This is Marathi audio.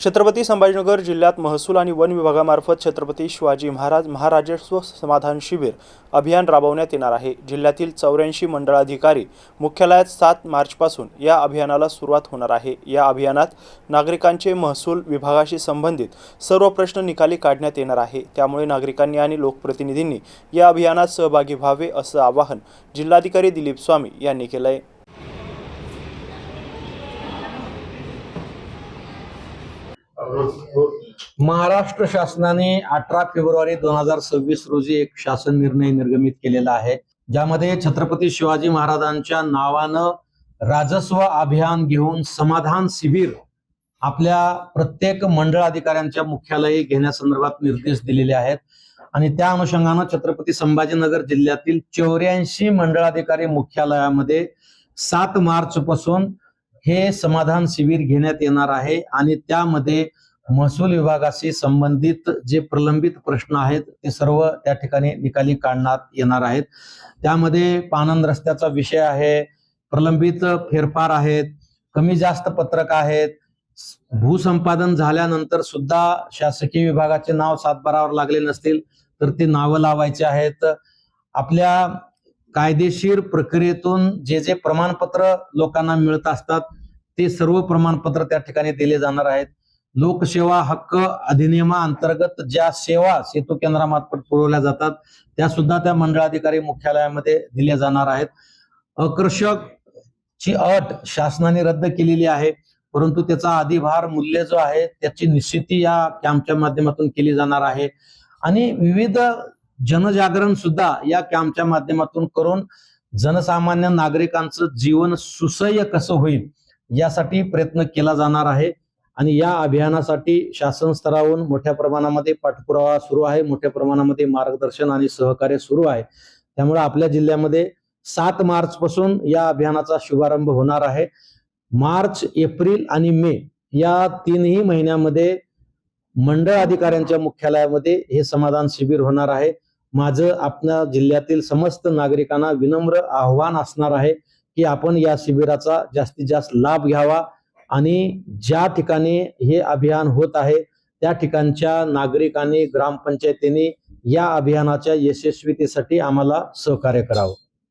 छत्रपती संभाजीनगर जिल्ह्यात महसूल आणि वन विभागामार्फत छत्रपती शिवाजी महाराज महाराजस्व समाधान शिबिर अभियान राबवण्यात येणार आहे। जिल्ह्यातील 84 मंडळाधिकारी मुख्यालयात 7 मार्चपासून या अभियानाला सुरुवात होणार आहे। या अभियानात नागरिकांचे महसूल विभागाशी संबंधित सर्व प्रश्न निकाली काढण्यात येणार आहे। त्यामुळे नागरिकांनी आणि लोकप्रतिनिधींनी या अभियानात सहभागी व्हावे असं आवाहन जिल्हाधिकारी दिलीप स्वामी यांनी केलं आहे। महाराष्ट्र शासनाने 18 फेब्रुवारी 2026 रोजी एक शासन निर्णय निर्गमित केलेला आहे, ज्यामध्ये छत्रपती शिवाजी महाराजांच्या नावानं राजस्व अभियान घेऊन समाधान शिबिर आपल्या प्रत्येक मंडळ अधिकाऱ्यांच्या मुख्यालयी घेण्यासंदर्भात निर्देश दिलेले आहेत। आणि त्या अनुषंगानं छत्रपती संभाजीनगर जिल्ह्यातील 84 मंडळाधिकारी मुख्यालयामध्ये 7 मार्च पासून हे समाधान शिबिर घेण्यात येणार आहे। आणि त्यामध्ये महसूल विभागाशी संबंधित जे प्रलंबित प्रश्न आहेत ते सर्व त्या ठिकाणी निकाली काढण्यात येणार आहेत। त्यामध्ये पानंद रस्त्याचा विषय आहे, प्रलंबित फेरफार आहेत, कमी जास्त पत्रक आहेत, भूसंपादन झाल्यानंतर सुद्धा शासकीय विभागाचे नाव सातबारावर लागले नसतील तर ते नावं लावायचे आहेत। आपल्या कायदेशीर प्रक्रियेतून जे जे प्रमाणपत्र लोकांना मिळत असतात ते सर्व प्रमाणपत्र त्या ठिकाणी दिले जाणार आहेत। लोकसेवा हक्क अधिनियमाअंतर्गत ज्या सेवा सेतू केंद्रामार्फत पुरवल्या जातात त्या सुद्धा त्या मंडळाधिकारी मुख्यालयामध्ये दिल्या जाणार आहेत। आकर्षक ची अट शासनाने रद्द केलेली आहे, परंतु त्याचा अधिभार मूल्य जो आहे त्याची निश्चिती या कॅम्पच्या माध्यमातून केली जाणार आहे। आणि विविध जनजागरण सुद्धा या कॅम्पच्या माध्यमातून करून जनसामान्य नागरिकांचं जीवन सुसह्य कसं होईल यासाठी प्रयत्न केला जाणार आहे। आणि या अभियानासाठी शासन स्तरावरून मोठ्या प्रमाणामध्ये पाठपुरावा सुरू आहे, मोठ्या प्रमाणामध्ये मार्गदर्शन आणि सहकार्य सुरू आहे। त्यामुळे आपल्या जिल्ह्यामध्ये 7 मार्च पासून या अभियानाचा शुभारंभ होणार आहे। मार्च, एप्रिल आणि मे या 3ही महिन्यामध्ये मंडळ अधिकाऱ्यांच्या मुख्यालयामध्ये हे समाधान शिबिर होणार आहे। माझं आपल्या जिल्ह्यातील समस्त नागरिकांना विनम्र आव्हान असणार आहे की आपण या शिबिराचा जास्तीत जास्त लाभ घ्यावा आणि ज्या ठिकाणी हे अभियान होत आहे त्या ठिकाणच्या नागरिकांनी, ग्रामपंचायतींनी या अभियानाच्या यशस्वीतेसाठी आम्हाला सहकार्य करावं।